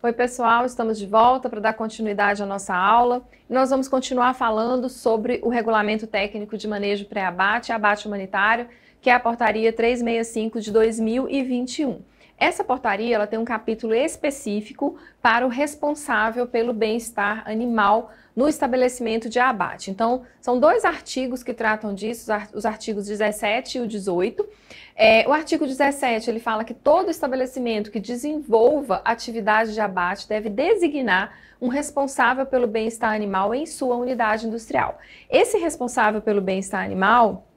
Oi, pessoal, estamos de volta para dar continuidade à nossa aula. Nós vamos continuar falando sobre o Regulamento Técnico de Manejo Pré-Abate e Abate Humanitário, que é a Portaria 365 de 2021. Essa portaria ela tem um capítulo específico para o responsável pelo bem-estar animal no estabelecimento de abate. Então, são dois artigos que tratam disso, os artigos 17 e o 18. O artigo 17, ele fala que todo estabelecimento que desenvolva atividade de abate deve designar um responsável pelo bem-estar animal em sua unidade industrial. Esse responsável pelo bem-estar animal,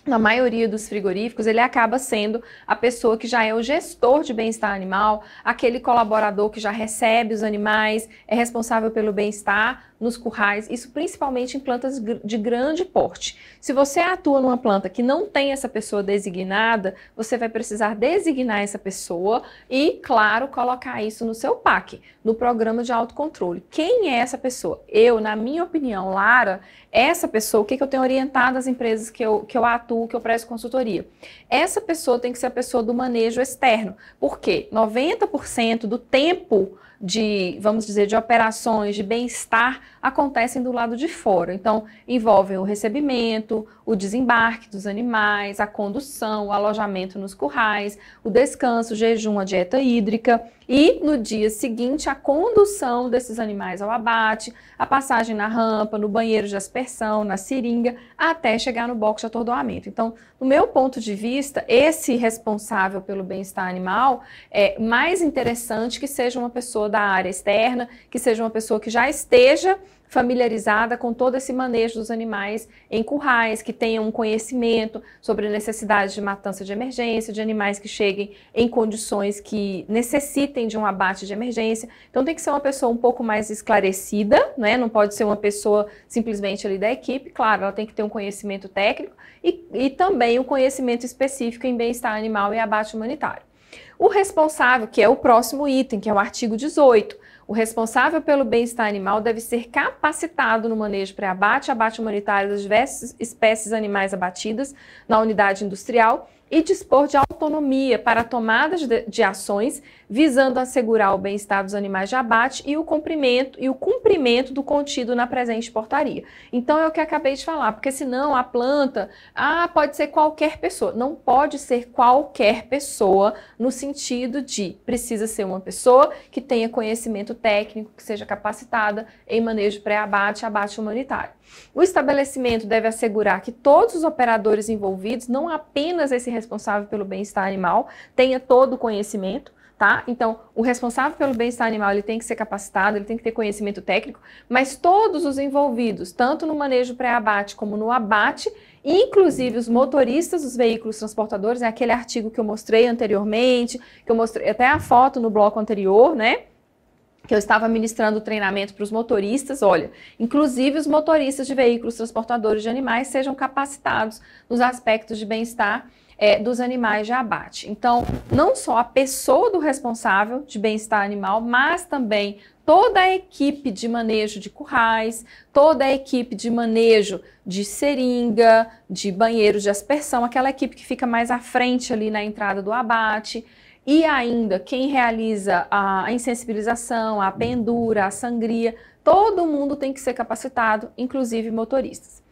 na maioria dos frigoríficos, ele acaba sendo a pessoa que já é o gestor de bem-estar animal, aquele colaborador que já recebe os animais, é responsável pelo bem-estar nos currais, isso principalmente em plantas de grande porte. Se você atua numa planta que não tem essa pessoa designada, você vai precisar designar essa pessoa e, claro, colocar isso no seu PAC, no programa de autocontrole. Quem é essa pessoa? Eu, na minha opinião, Lara, essa pessoa, o que eu tenho orientado às empresas que eu atuo, que eu presto consultoria? Essa pessoa tem que ser a pessoa do manejo externo, porque 90% do tempo de, vamos dizer, de operações de bem-estar acontecem do lado de fora. Então, envolvem o recebimento, o desembarque dos animais, a condução, o alojamento nos currais, o descanso, o jejum, a dieta hídrica e, no dia seguinte, a condução desses animais ao abate, a passagem na rampa, no banheiro de aspersão, na seringa, até chegar no box de atordoamento. Então, no meu ponto de vista, esse responsável pelo bem-estar animal é mais interessante que seja uma pessoa da área externa, que seja uma pessoa que já esteja familiarizada com todo esse manejo dos animais em currais, que tenha um conhecimento sobre a necessidade de matança de emergência, de animais que cheguem em condições que necessitem de um abate de emergência. Então tem que ser uma pessoa um pouco mais esclarecida, né? Não pode ser uma pessoa simplesmente ali da equipe, claro, ela tem que ter um conhecimento técnico e também um conhecimento específico em bem-estar animal e abate humanitário. O responsável, que é o próximo item, que é o artigo 18, o responsável pelo bem-estar animal deve ser capacitado no manejo pré-abate e abate humanitário das diversas espécies animais abatidas na unidade industrial e dispor de autonomia para a tomada de ações visando assegurar o bem-estar dos animais de abate e o cumprimento do contido na presente portaria. Então é o que eu acabei de falar, porque senão a planta, pode ser qualquer pessoa. Não pode ser qualquer pessoa no sentido de precisa ser uma pessoa que tenha conhecimento técnico, que seja capacitada em manejo pré-abate e abate humanitário. O estabelecimento deve assegurar que todos os operadores envolvidos, não apenas esse responsável pelo bem-estar animal, tenha todo o conhecimento, tá? Então, o responsável pelo bem-estar animal, ele tem que ser capacitado, ele tem que ter conhecimento técnico, mas todos os envolvidos, tanto no manejo pré-abate como no abate, inclusive os motoristas dos veículos transportadores, é aquele artigo que eu mostrei anteriormente, que eu mostrei até a foto no bloco anterior, né? Que eu estava ministrando treinamento para os motoristas, olha, inclusive os motoristas de veículos transportadores de animais sejam capacitados nos aspectos de bem-estar dos animais de abate. Então, não só a pessoa do responsável de bem-estar animal, mas também toda a equipe de manejo de currais, toda a equipe de manejo de seringa, de banheiros de aspersão, aquela equipe que fica mais à frente ali na entrada do abate. E ainda, quem realiza a insensibilização, a pendura, a sangria, todo mundo tem que ser capacitado, inclusive motoristas.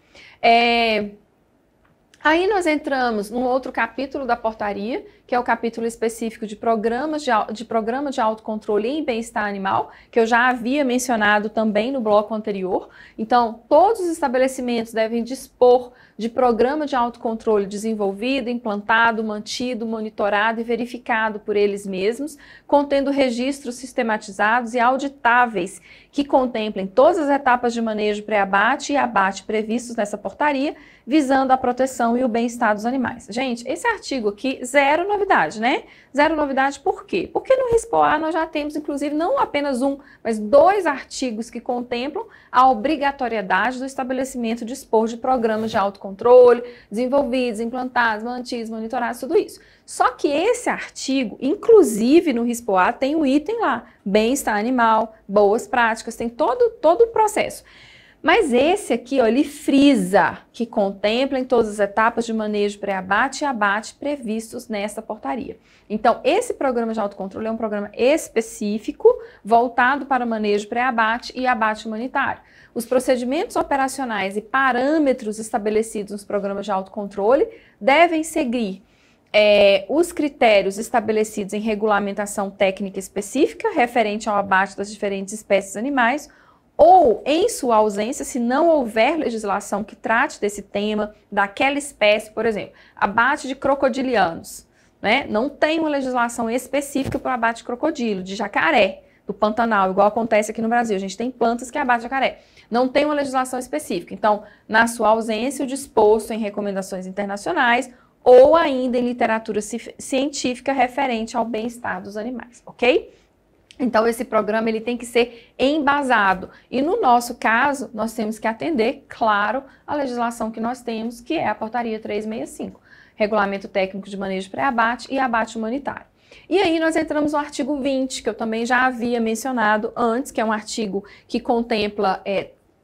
Aí nós entramos num outro capítulo da portaria, que é o capítulo específico de programa de autocontrole em bem-estar animal, que eu já havia mencionado também no bloco anterior. Então, todos os estabelecimentos devem dispor de programa de autocontrole desenvolvido, implantado, mantido, monitorado e verificado por eles mesmos, contendo registros sistematizados e auditáveis que contemplem todas as etapas de manejo pré-abate e abate previstos nessa portaria, visando a proteção e o bem-estar dos animais. Gente, esse artigo aqui, zero novidade, né? Zero novidade por quê? Porque no RISPOA nós já temos, inclusive, não apenas um, mas 2 artigos que contemplam a obrigatoriedade do estabelecimento de dispor de programas de autocontrole, desenvolvidos, implantados, mantidos, monitorados, tudo isso. Só que esse artigo, inclusive no RISPOA, tem um item lá, bem-estar animal, boas práticas, tem todo o processo. Mas esse aqui, ó, ele frisa que contempla em todas as etapas de manejo pré-abate e abate previstos nessa portaria. Então, esse programa de autocontrole é um programa específico voltado para manejo pré-abate e abate humanitário. Os procedimentos operacionais e parâmetros estabelecidos nos programas de autocontrole devem seguir os critérios estabelecidos em regulamentação técnica específica referente ao abate das diferentes espécies animais, ou, em sua ausência, se não houver legislação que trate desse tema, daquela espécie, por exemplo, abate de crocodilianos, né? Não tem uma legislação específica para o abate de crocodilo, de jacaré, do Pantanal, igual acontece aqui no Brasil. A gente tem plantas que abatem jacaré. Não tem uma legislação específica. Então, na sua ausência, o disposto em recomendações internacionais ou ainda em literatura científica referente ao bem-estar dos animais, ok? Então, esse programa ele tem que ser embasado. E no nosso caso, nós temos que atender, claro, a legislação que nós temos, que é a Portaria 365, Regulamento Técnico de Manejo Pré-Abate e Abate Humanitário. E aí nós entramos no artigo 20, que eu também já havia mencionado antes, que é um artigo que contempla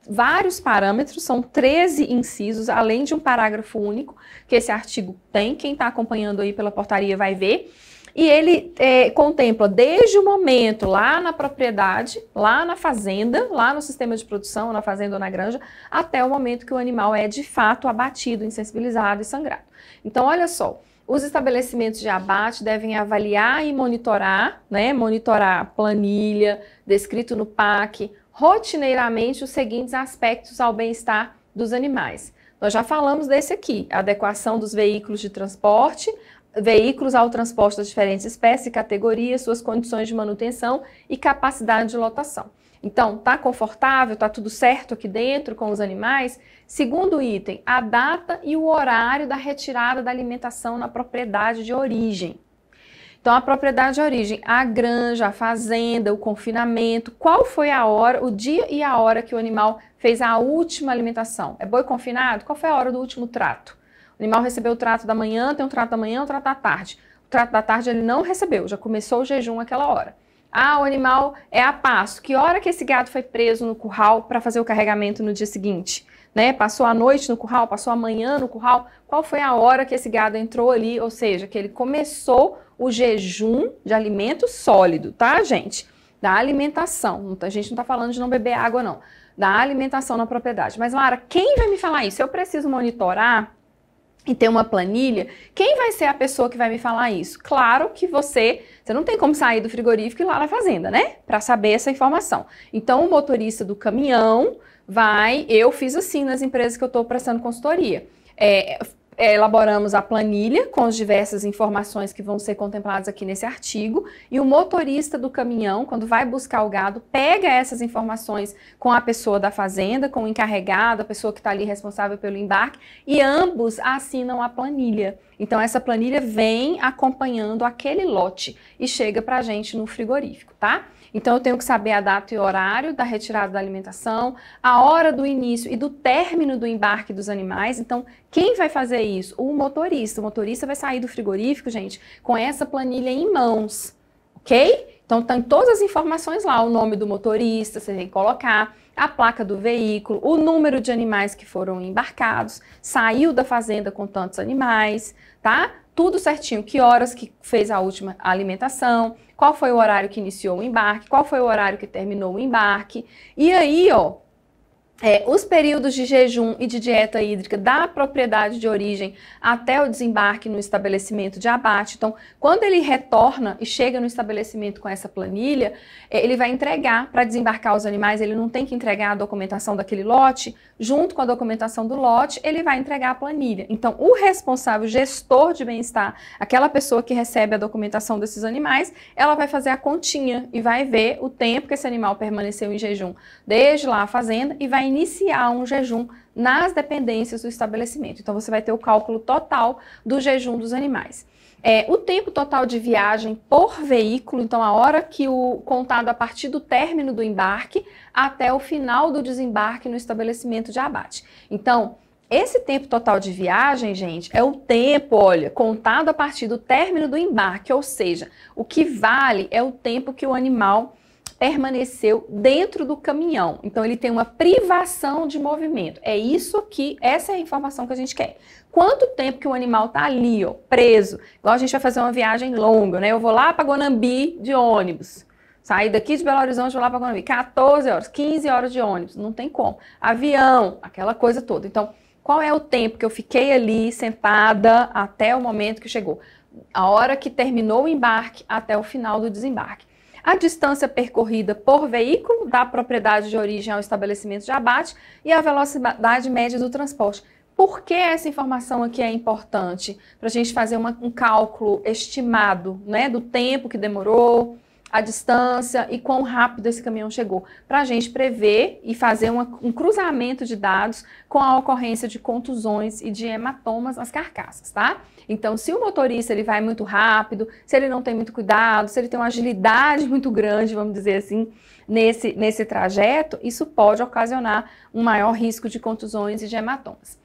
vários parâmetros, são 13 incisos, além de um parágrafo único, que esse artigo tem. Quem está acompanhando aí pela portaria vai ver. E ele contempla desde o momento lá na propriedade, lá na fazenda, lá no sistema de produção, na fazenda ou na granja, até o momento que o animal é de fato abatido, insensibilizado e sangrado. Então, olha só, os estabelecimentos de abate devem avaliar e monitorar, né, monitorar a planilha, descrito no PAC, rotineiramente os seguintes aspectos ao bem-estar dos animais. Nós já falamos desse aqui, a adequação dos veículos de transporte, veículos ao transporte das diferentes espécies e categorias, suas condições de manutenção e capacidade de lotação. Então, tá confortável, tá tudo certo aqui dentro com os animais? Segundo item, a data e o horário da retirada da alimentação na propriedade de origem. Então, a propriedade de origem, a granja, a fazenda, o confinamento, qual foi a hora, o dia e a hora que o animal fez a última alimentação? É boi confinado? Qual foi a hora do último trato? O animal recebeu o trato da manhã, tem um trato da manhã, um trato da tarde. O trato da tarde ele não recebeu, já começou o jejum aquela hora. Ah, o animal é a pasto. Que hora que esse gado foi preso no curral para fazer o carregamento no dia seguinte? Né? Passou a noite no curral, passou a manhã no curral? Qual foi a hora que esse gado entrou ali? Ou seja, que ele começou o jejum de alimento sólido, tá, gente? Da alimentação. A gente não está falando de não beber água, não. Da alimentação na propriedade. Mas, Lara, quem vai me falar isso? Eu preciso monitorar e ter uma planilha, quem vai ser a pessoa que vai me falar isso? Claro que você não tem como sair do frigorífico e ir lá na fazenda, né? Para saber essa informação. Então, o motorista do caminhão eu fiz assim nas empresas que eu estou prestando consultoria. Elaboramos a planilha com as diversas informações que vão ser contempladas aqui nesse artigo, e o motorista do caminhão, quando vai buscar o gado, pega essas informações com a pessoa da fazenda, com o encarregado, a pessoa que está ali responsável pelo embarque, e ambos assinam a planilha. Então, essa planilha vem acompanhando aquele lote e chega para a gente no frigorífico, tá? Então, eu tenho que saber a data e horário da retirada da alimentação, a hora do início e do término do embarque dos animais. Então, quem vai fazer isso? O motorista. O motorista vai sair do frigorífico, gente, com essa planilha em mãos, ok? Então, tem todas as informações lá, o nome do motorista, você tem que colocar, a placa do veículo, o número de animais que foram embarcados, saiu da fazenda com tantos animais, tá? Tudo certinho, que horas que fez a última alimentação, qual foi o horário que iniciou o embarque, qual foi o horário que terminou o embarque. E aí, ó, os períodos de jejum e de dieta hídrica da propriedade de origem até o desembarque no estabelecimento de abate. Então, quando ele retorna e chega no estabelecimento com essa planilha, ele vai entregar para desembarcar os animais, ele não tem que entregar a documentação daquele lote, junto com a documentação do lote, ele vai entregar a planilha. Então, o responsável, gestor de bem-estar, aquela pessoa que recebe a documentação desses animais, ela vai fazer a continha e vai ver o tempo que esse animal permaneceu em jejum desde lá a fazenda e vai iniciar um jejum nas dependências do estabelecimento. Então, você vai ter o cálculo total do jejum dos animais. O tempo total de viagem por veículo, então a hora que contado a partir do término do embarque até o final do desembarque no estabelecimento de abate. Então, esse tempo total de viagem, gente, é o tempo, olha, contado a partir do término do embarque, ou seja, o que vale é o tempo que o animal permaneceu dentro do caminhão. Então, ele tem uma privação de movimento. É isso aqui, essa é a informação que a gente quer. Quanto tempo que o animal tá ali, ó, preso? Igual a gente vai fazer uma viagem longa, né? Eu vou lá para Guanambi de ônibus. Sair daqui de Belo Horizonte, vou lá para Guanambi. 14 horas, 15 horas de ônibus. Não tem como. Avião, aquela coisa toda. Então, qual é o tempo que eu fiquei ali sentada até o momento que chegou? A hora que terminou o embarque até o final do desembarque. A distância percorrida por veículo da propriedade de origem ao estabelecimento de abate e a velocidade média do transporte. Por que essa informação aqui é importante? Para a gente fazer um cálculo estimado, né, do tempo que demorou, a distância e quão rápido esse caminhão chegou, para a gente prever e fazer um cruzamento de dados com a ocorrência de contusões e de hematomas nas carcaças, tá? Então, se o motorista ele vai muito rápido, se ele não tem muito cuidado, se ele tem uma agilidade muito grande, vamos dizer assim, nesse trajeto, isso pode ocasionar um maior risco de contusões e de hematomas.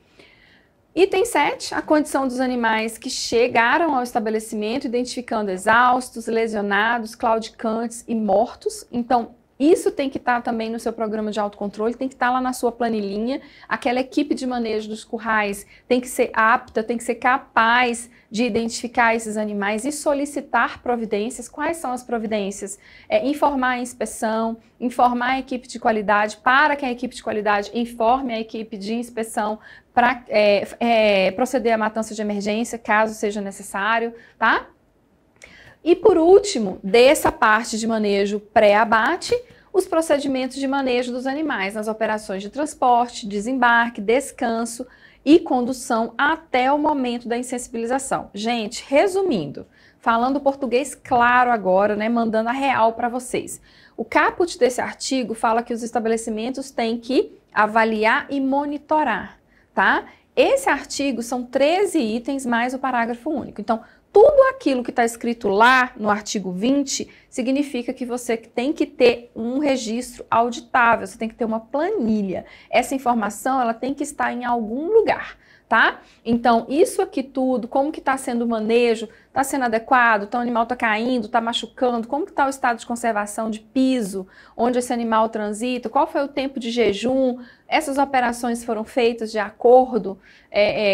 Item 7, a condição dos animais que chegaram ao estabelecimento, identificando exaustos, lesionados, claudicantes e mortos. Então, isso tem que estar também no seu programa de autocontrole, tem que estar lá na sua planilhinha. Aquela equipe de manejo dos currais tem que ser apta, tem que ser capaz de identificar esses animais e solicitar providências. Quais são as providências? Informar a inspeção, informar a equipe de qualidade, para que a equipe de qualidade informe a equipe de inspeção para proceder à matança de emergência, caso seja necessário, tá? E por último, dessa parte de manejo pré-abate, os procedimentos de manejo dos animais nas operações de transporte, desembarque, descanso e condução até o momento da insensibilização. Gente, resumindo, falando português claro agora, né, mandando a real para vocês. O caput desse artigo fala que os estabelecimentos têm que avaliar e monitorar, tá? Esse artigo são 13 itens mais o parágrafo único. Então, tudo aquilo que está escrito lá no artigo 20 significa que você tem que ter um registro auditável, você tem que ter uma planilha. Essa informação ela tem que estar em algum lugar, tá? Então, isso aqui tudo, como que está sendo o manejo, está sendo adequado, então o animal está caindo, está machucando, como que está o estado de conservação de piso, onde esse animal transita, qual foi o tempo de jejum, essas operações foram feitas de acordo,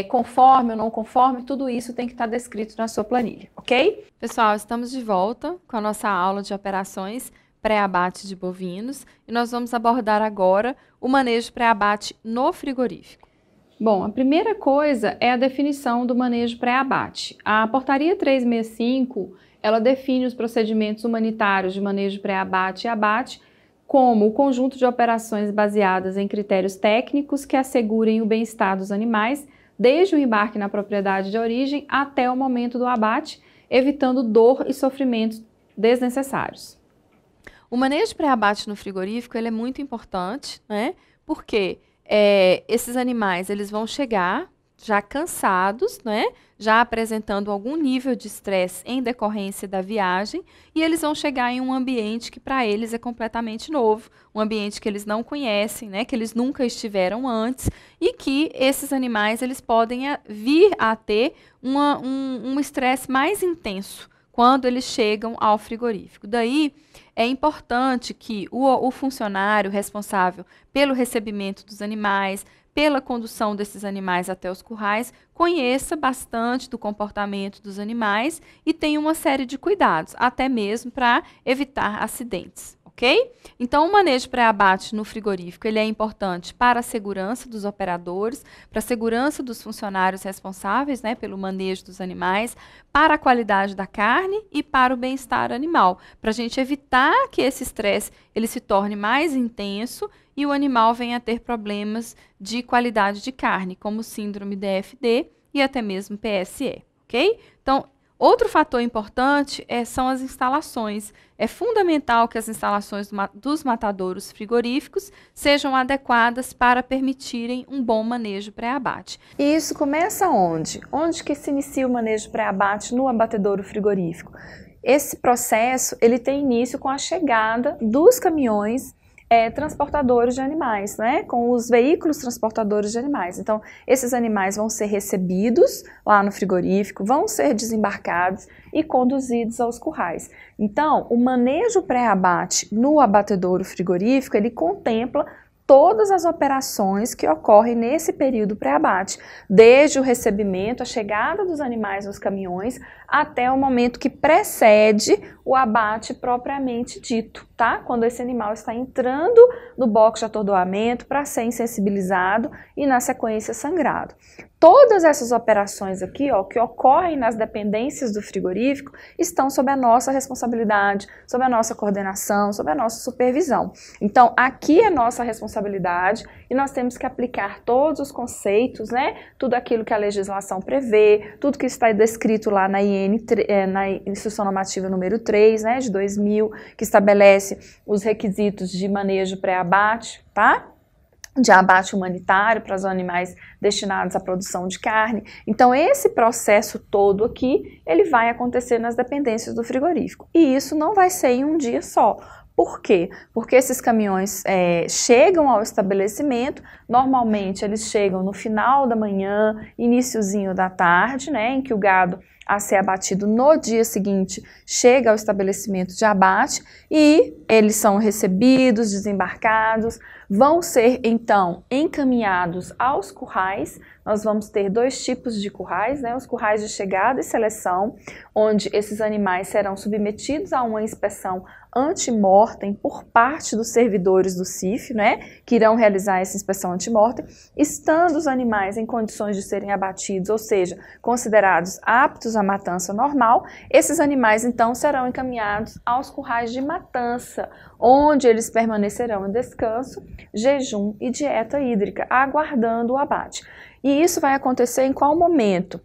conforme ou não conforme, tudo isso tem que estar descrito na sua planilha, ok? Pessoal, estamos de volta com a nossa aula de operações pré-abate de bovinos e nós vamos abordar agora o manejo pré-abate no frigorífico. Bom, a primeira coisa é a definição do manejo pré-abate. A portaria 365, ela define os procedimentos humanitários de manejo pré-abate e abate como o conjunto de operações baseadas em critérios técnicos que assegurem o bem-estar dos animais, desde o embarque na propriedade de origem até o momento do abate, evitando dor e sofrimentos desnecessários. O manejo pré-abate no frigorífico ele é muito importante, né? Porque esses animais eles vão chegar já cansados, né? Já apresentando algum nível de estresse em decorrência da viagem, e eles vão chegar em um ambiente que para eles é completamente novo, um ambiente que eles não conhecem, né? Que eles nunca estiveram antes, e que esses animais eles podem vir a ter um estresse mais intenso quando eles chegam ao frigorífico. Daí, é importante que o funcionário responsável pelo recebimento dos animais, pela condução desses animais até os currais, conheça bastante do comportamento dos animais e tenha uma série de cuidados, até mesmo para evitar acidentes. Ok? Então, o manejo pré-abate no frigorífico ele é importante para a segurança dos operadores, para a segurança dos funcionários responsáveis, né, pelo manejo dos animais, para a qualidade da carne e para o bem-estar animal, para a gente evitar que esse estresse ele se torne mais intenso e o animal venha a ter problemas de qualidade de carne, como síndrome DFD e até mesmo PSE. Ok? Então, outro fator importante são as instalações. É fundamental que as instalações dos matadouros frigoríficos sejam adequadas para permitirem um bom manejo pré-abate. E isso começa onde? Onde que se inicia o manejo pré-abate no abatedouro frigorífico? Esse processo ele tem início com a chegada dos caminhões transportadores de animais, né? Com os veículos transportadores de animais. Então, esses animais vão ser recebidos lá no frigorífico, vão ser desembarcados e conduzidos aos currais. Então, o manejo pré-abate no abatedouro frigorífico, ele contempla todas as operações que ocorrem nesse período pré-abate, desde o recebimento, a chegada dos animais nos caminhões, até o momento que precede o abate propriamente dito, tá? Quando esse animal está entrando no box de atordoamento para ser insensibilizado e, na sequência, sangrado. Todas essas operações aqui, ó, que ocorrem nas dependências do frigorífico, estão sob a nossa responsabilidade, sob a nossa coordenação, sob a nossa supervisão. Então, aqui é nossa responsabilidade e nós temos que aplicar todos os conceitos, né? Tudo aquilo que a legislação prevê, tudo que está descrito lá na na Instrução Normativa número 3, né, de 2000, que estabelece os requisitos de manejo pré-abate, tá? De abate humanitário para os animais destinados à produção de carne. Então, esse processo todo aqui, ele vai acontecer nas dependências do frigorífico. E isso não vai ser em um dia só. Por quê? Porque esses caminhões chegam ao estabelecimento, normalmente eles chegam no final da manhã, iniciozinho da tarde, né, em que o gado a ser abatido no dia seguinte chega ao estabelecimento de abate e eles são recebidos, desembarcados, vão ser então encaminhados aos currais. Nós vamos ter dois tipos de currais, né? Os currais de chegada e seleção, onde esses animais serão submetidos a uma inspeção antemortem por parte dos servidores do CIF, né? Que irão realizar essa inspeção antemortem, estando os animais em condições de serem abatidos, ou seja, considerados aptos à matança normal, esses animais então serão encaminhados aos currais de matança, onde eles permanecerão em descanso, jejum e dieta hídrica, aguardando o abate. E isso vai acontecer em qual momento?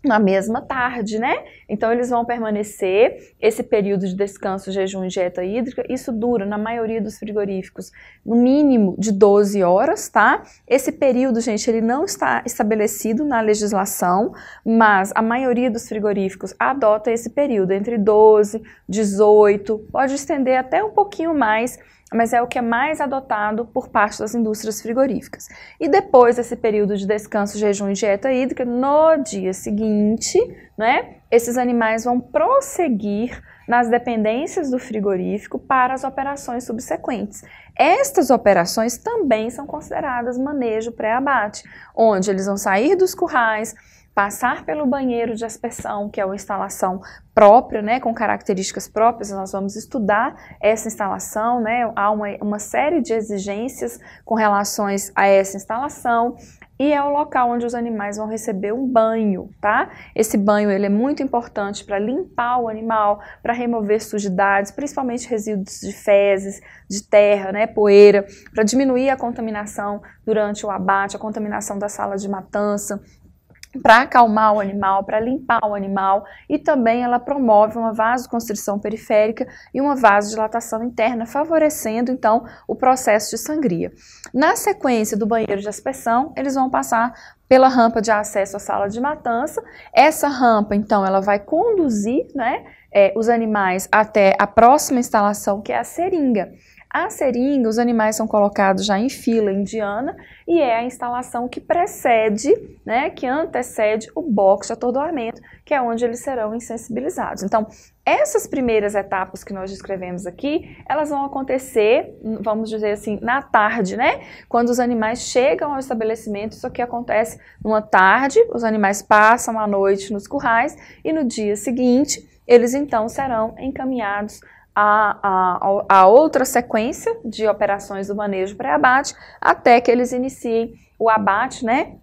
Na mesma tarde, né? Então eles vão permanecer esse período de descanso, jejum e dieta hídrica. Isso dura, na maioria dos frigoríficos, no mínimo de 12 horas, tá? Esse período, gente, ele não está estabelecido na legislação, mas a maioria dos frigoríficos adota esse período, entre 12, 18, pode estender até um pouquinho mais, mas é o que é mais adotado por parte das indústrias frigoríficas. E depois desse período de descanso, jejum e dieta hídrica, no dia seguinte, né, esses animais vão prosseguir nas dependências do frigorífico para as operações subsequentes. Estas operações também são consideradas manejo pré-abate, onde eles vão sair dos currais, passar pelo banheiro de aspersão, que é uma instalação própria, né, com características próprias. Nós vamos estudar essa instalação, né, há uma série de exigências com relações a essa instalação, e é o local onde os animais vão receber um banho, tá? Esse banho, ele é muito importante para limpar o animal, para remover sujidades, principalmente resíduos de fezes, de terra, né, poeira, para diminuir a contaminação durante o abate, a contaminação da sala de matança, para acalmar o animal, para limpar o animal, e também ela promove uma vasoconstrição periférica e uma vasodilatação interna, favorecendo então o processo de sangria. Na sequência do banheiro de aspersão, eles vão passar pela rampa de acesso à sala de matança. Essa rampa, então, ela vai conduzir, né, os animais até a próxima instalação, que é a seringa. A seringa, os animais são colocados já em fila indiana e é a instalação que precede, né, que antecede o box de atordoamento, que é onde eles serão insensibilizados. Então, essas primeiras etapas que nós descrevemos aqui, elas vão acontecer, vamos dizer assim, na tarde, né? Quando os animais chegam ao estabelecimento, isso aqui acontece numa tarde, os animais passam a noite nos currais e no dia seguinte, eles então serão encaminhados a outra sequência de operações do manejo pré-abate, até que eles iniciem o abate, né?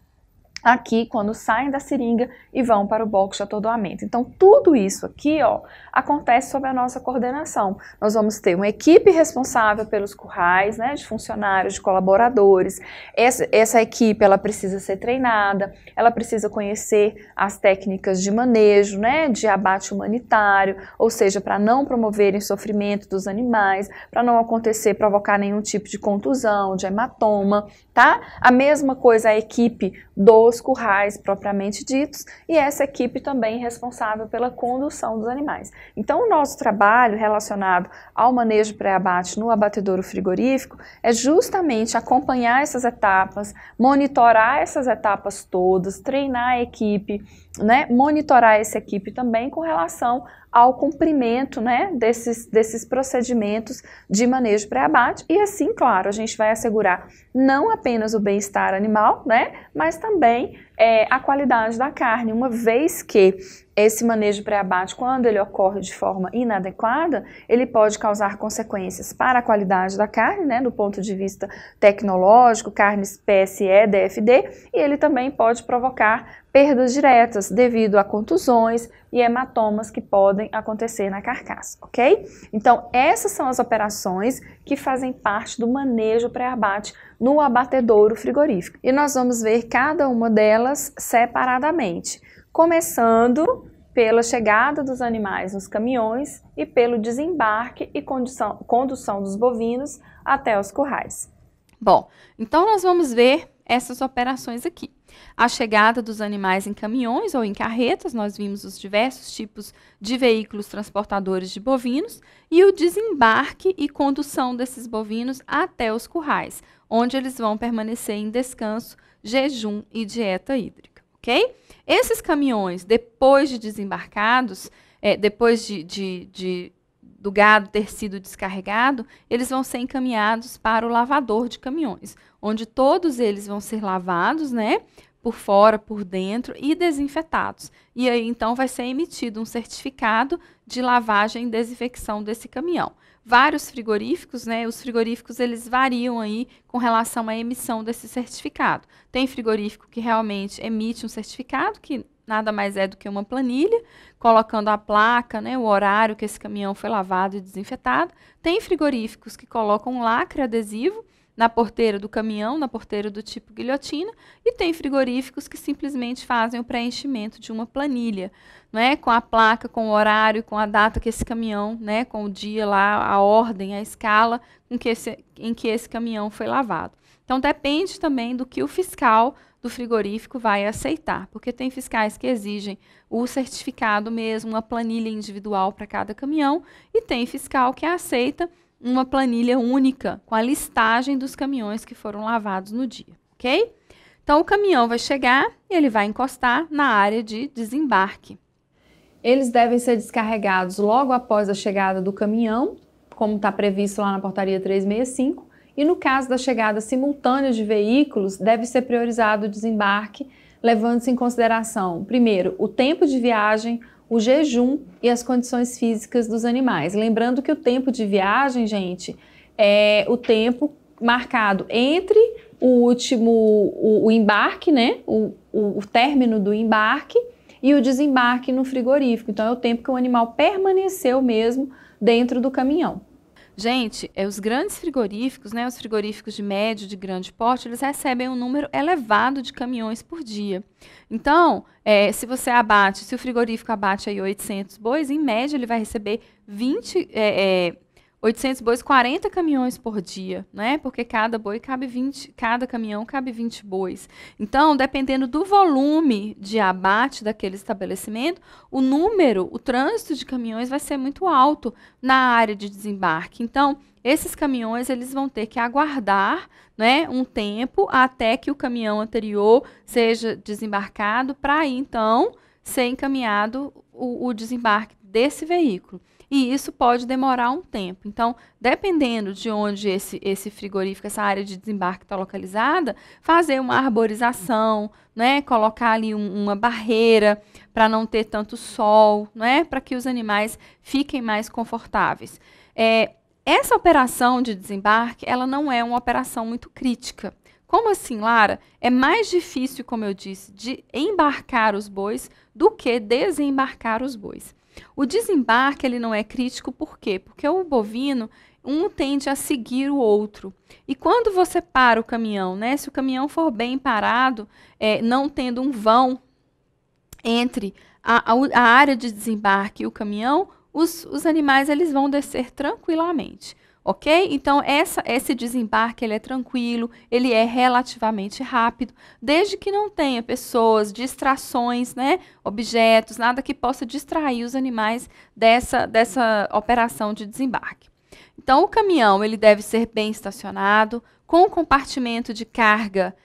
Aqui, quando saem da seringa e vão para o box de atordoamento. Então, tudo isso aqui, ó, acontece sob a nossa coordenação. Nós vamos ter uma equipe responsável pelos currais, né, de funcionários, de colaboradores. Essa equipe, ela precisa ser treinada, ela precisa conhecer as técnicas de manejo, né, de abate humanitário, ou seja, para não promoverem sofrimento dos animais, para não provocar nenhum tipo de contusão, de hematoma, tá? A mesma coisa a equipe dos os currais propriamente ditos, e essa equipe também responsável pela condução dos animais. Então, o nosso trabalho relacionado ao manejo pré-abate no abatedouro frigorífico é justamente acompanhar essas etapas, monitorar essas etapas todas, treinar a equipe, né, monitorar essa equipe também com relação ao cumprimento, né, desses procedimentos de manejo pré-abate, e assim, claro, a gente vai assegurar não apenas o bem-estar animal, né, mas também a qualidade da carne, uma vez que esse manejo pré-abate, quando ele ocorre de forma inadequada, ele pode causar consequências para a qualidade da carne, né, do ponto de vista tecnológico, carnes PSE, DFD, e ele também pode provocar perdas diretas devido a contusões e hematomas que podem acontecer na carcaça, ok? Então, essas são as operações que fazem parte do manejo pré-abate no abatedouro frigorífico. E nós vamos ver cada uma delas separadamente, começando pela chegada dos animais nos caminhões e pelo desembarque e condução dos bovinos até os currais. Bom, então nós vamos ver essas operações aqui. A chegada dos animais em caminhões ou em carretas, nós vimos os diversos tipos de veículos transportadores de bovinos, e o desembarque e condução desses bovinos até os currais, onde eles vão permanecer em descanso, jejum e dieta hídrica, ok? Esses caminhões, depois de desembarcados, depois do gado ter sido descarregado, eles vão ser encaminhados para o lavador de caminhões, onde todos eles vão ser lavados, né, por fora, por dentro, e desinfetados. E aí, então, vai ser emitido um certificado de lavagem e desinfecção desse caminhão. Vários frigoríficos, né, os frigoríficos, eles variam aí com relação à emissão desse certificado. Tem frigorífico que realmente emite um certificado, que nada mais é do que uma planilha, colocando a placa, né, o horário que esse caminhão foi lavado e desinfetado. Tem frigoríficos que colocam um lacre adesivo na porteira do caminhão, na porteira do tipo guilhotina, e tem frigoríficos que simplesmente fazem o preenchimento de uma planilha, né, com a placa, com o horário, com a data que esse caminhão, né, com o dia lá, a ordem, a escala em que esse caminhão foi lavado. Então, depende também do que o fiscal do frigorífico vai aceitar, porque tem fiscais que exigem o certificado mesmo, uma planilha individual para cada caminhão, e tem fiscal que aceita uma planilha única com a listagem dos caminhões que foram lavados no dia, ok? Então, o caminhão vai chegar e ele vai encostar na área de desembarque. Eles devem ser descarregados logo após a chegada do caminhão, como está previsto lá na portaria 365, e no caso da chegada simultânea de veículos, deve ser priorizado o desembarque, levando-se em consideração, primeiro, o tempo de viagem, o jejum e as condições físicas dos animais. Lembrando que o tempo de viagem, gente, é o tempo marcado entre o embarque, né, o término do embarque e o desembarque no frigorífico. Então, é o tempo que o animal permaneceu mesmo dentro do caminhão. Gente, os grandes frigoríficos, né, os frigoríficos de médio, de grande porte, eles recebem um número elevado de caminhões por dia. Então, se o frigorífico abate aí 800 bois, em média ele vai receber 800 bois, 40 caminhões por dia, né? Porque cada boi cabe 20, cada caminhão cabe 20 bois. Então, dependendo do volume de abate daquele estabelecimento, o trânsito de caminhões vai ser muito alto na área de desembarque. Então, esses caminhões eles vão ter que aguardar, né, um tempo até que o caminhão anterior seja desembarcado para aí, então, ser encaminhado o desembarque desse veículo. E isso pode demorar um tempo. Então, dependendo de onde esse frigorífico, essa área de desembarque está localizada, fazer uma arborização, né? Colocar ali uma barreira para não ter tanto sol, né? Para que os animais fiquem mais confortáveis. Essa operação de desembarque, ela não é uma operação muito crítica. Como assim, Lara? É mais difícil, como eu disse, de embarcar os bois do que desembarcar os bois. O desembarque ele não é crítico, por quê? Porque o bovino, um tende a seguir o outro. E quando você para o caminhão, né? Se o caminhão for bem parado, não tendo um vão entre a área de desembarque e o caminhão, os animais eles vão descer tranquilamente. ok? Então, esse desembarque ele é tranquilo, ele é relativamente rápido, desde que não tenha pessoas, distrações, né, objetos, nada que possa distrair os animais dessa operação de desembarque. Então, o caminhão ele deve ser bem estacionado, com o compartimento de carga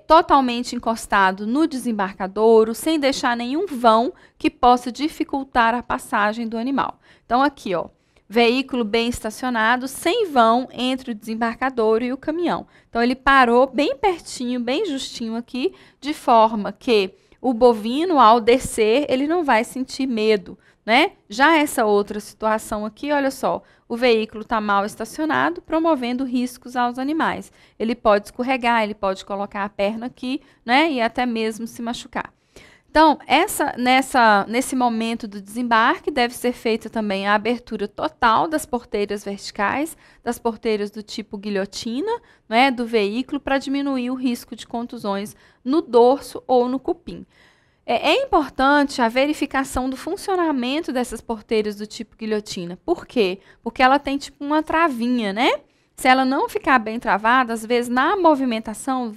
totalmente encostado no desembarcadouro, sem deixar nenhum vão que possa dificultar a passagem do animal. Então, aqui, ó, veículo bem estacionado, sem vão entre o desembarcadouro e o caminhão. Então, ele parou bem pertinho, bem justinho aqui, de forma que o bovino, ao descer, ele não vai sentir medo, né? Já essa outra situação aqui, olha só, o veículo está mal estacionado, promovendo riscos aos animais. Ele pode escorregar, ele pode colocar a perna aqui, né? E até mesmo se machucar. Então, nesse momento do desembarque, deve ser feita também a abertura total das porteiras verticais, das porteiras do tipo guilhotina, né, do veículo, para diminuir o risco de contusões no dorso ou no cupim. É importante a verificação do funcionamento dessas porteiras do tipo guilhotina. Por quê? Porque ela tem tipo uma travinha, né? Se ela não ficar bem travada, às vezes na movimentação,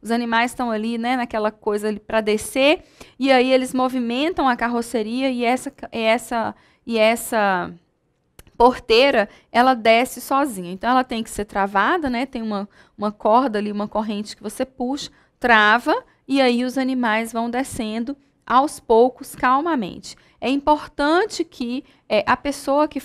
os animais estão ali, né, naquela coisa ali para descer, e aí eles movimentam a carroceria e essa porteira, ela desce sozinha. Então, ela tem que ser travada, né? Tem uma corda ali, uma corrente que você puxa, trava, e aí os animais vão descendo aos poucos, calmamente. É importante que a pessoa que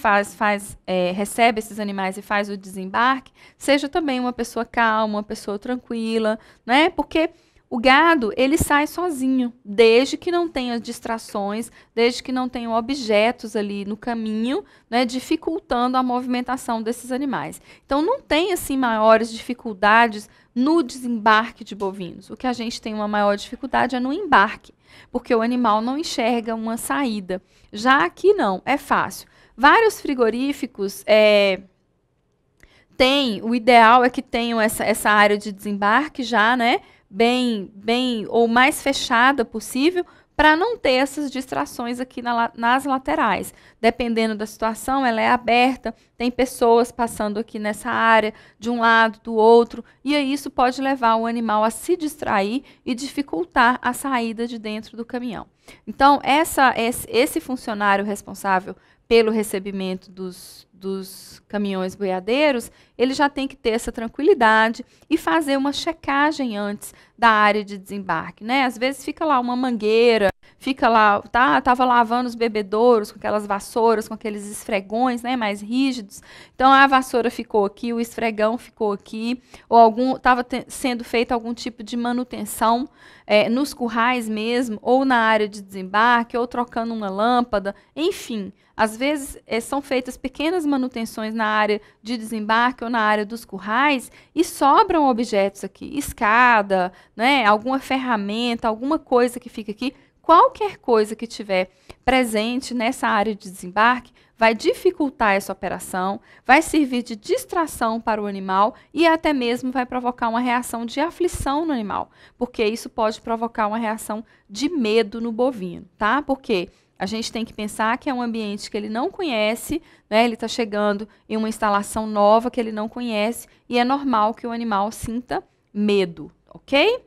recebe esses animais e faz o desembarque seja também uma pessoa calma, uma pessoa tranquila, né? Porque o gado, ele sai sozinho, desde que não tenha distrações, desde que não tenham objetos ali no caminho, né, dificultando a movimentação desses animais. Então, não tem, assim, maiores dificuldades no desembarque de bovinos. O que a gente tem uma maior dificuldade é no embarque, porque o animal não enxerga uma saída. Já aqui não, é fácil. Vários frigoríficos o ideal é que tenham essa área de desembarque já, né, bem ou mais fechada possível, para não ter essas distrações aqui nas laterais. Dependendo da situação, ela é aberta, tem pessoas passando aqui nessa área, de um lado, do outro, e aí isso pode levar o animal a se distrair e dificultar a saída de dentro do caminhão. Então, esse funcionário responsável pelo recebimento dos caminhões boiadeiros, ele já tem que ter essa tranquilidade e fazer uma checagem antes da área de desembarque, né? Às vezes fica lá uma mangueira, fica lá, tava lavando os bebedouros com aquelas vassouras, com aqueles esfregões, né, mais rígidos. Então a vassoura ficou aqui, o esfregão ficou aqui, ou estava sendo feita algum tipo de manutenção nos currais mesmo, ou na área de desembarque, ou trocando uma lâmpada, enfim. Às vezes são feitas pequenas manutenções na área de desembarque ou na área dos currais e sobram objetos aqui, escada, né, alguma ferramenta, alguma coisa que fica aqui. Qualquer coisa que tiver presente nessa área de desembarque vai dificultar essa operação, vai servir de distração para o animal e até mesmo vai provocar uma reação de aflição no animal, porque isso pode provocar uma reação de medo no bovino, tá? Porque a gente tem que pensar que é um ambiente que ele não conhece, né? Ele está chegando em uma instalação nova que ele não conhece e é normal que o animal sinta medo, ok?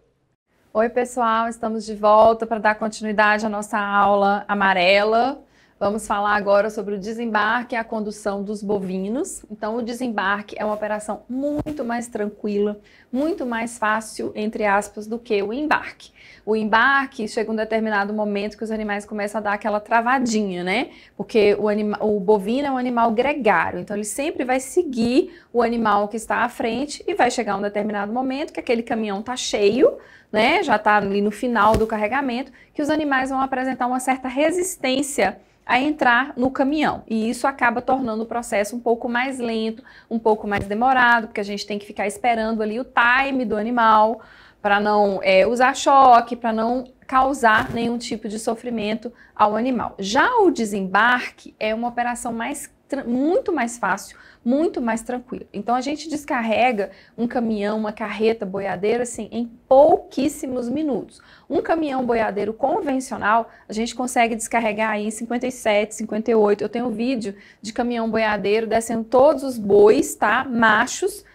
Oi, pessoal, estamos de volta para dar continuidade à nossa aula amarela. Vamos falar agora sobre o desembarque e a condução dos bovinos. Então, o desembarque é uma operação muito mais tranquila, muito mais fácil, entre aspas, do que o embarque. O embarque chega um determinado momento que os animais começam a dar aquela travadinha, né? Porque o bovino é um animal gregário, então ele sempre vai seguir o animal que está à frente e vai chegar um determinado momento que aquele caminhão está cheio, né? Já está ali no final do carregamento, que os animais vão apresentar uma certa resistência a entrar no caminhão. E isso acaba tornando o processo um pouco mais lento, um pouco mais demorado, porque a gente tem que ficar esperando ali o time do animal para não usar choque, para não causar nenhum tipo de sofrimento ao animal. Já o desembarque é uma operação mais muito mais fácil, muito mais tranquilo. Então a gente descarrega um caminhão, uma carreta boiadeira assim em pouquíssimos minutos. Um caminhão boiadeiro convencional, a gente consegue descarregar aí em 57, 58. Eu tenho um vídeo de caminhão boiadeiro descendo todos os bois, tá? Machos,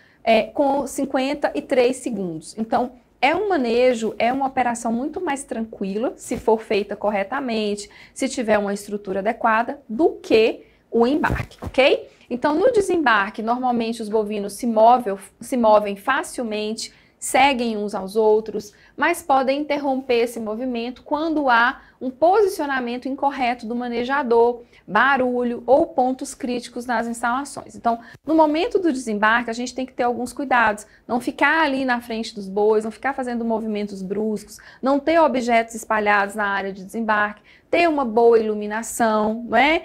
com 53 segundos. Então, é um manejo, é uma operação muito mais tranquila, se for feita corretamente, se tiver uma estrutura adequada, do que o embarque, ok? Então, no desembarque, normalmente os bovinos se movem facilmente, seguem uns aos outros, mas podem interromper esse movimento quando há um posicionamento incorreto do manejador, barulho ou pontos críticos nas instalações. Então, no momento do desembarque, a gente tem que ter alguns cuidados, não ficar ali na frente dos bois, não ficar fazendo movimentos bruscos, não ter objetos espalhados na área de desembarque, ter uma boa iluminação, não é?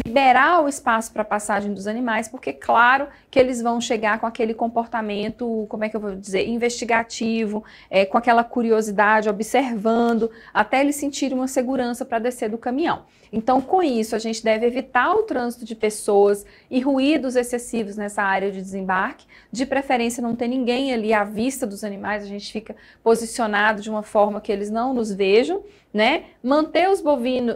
Liberar o espaço para a passagem dos animais, porque claro que eles vão chegar com aquele comportamento, como é que eu vou dizer, investigativo, com aquela curiosidade, observando, até eles sentirem uma segurança para descer do caminhão. Então, com isso, a gente deve evitar o trânsito de pessoas e ruídos excessivos nessa área de desembarque, de preferência não ter ninguém ali à vista dos animais, a gente fica posicionado de uma forma que eles não nos vejam, né? Manter os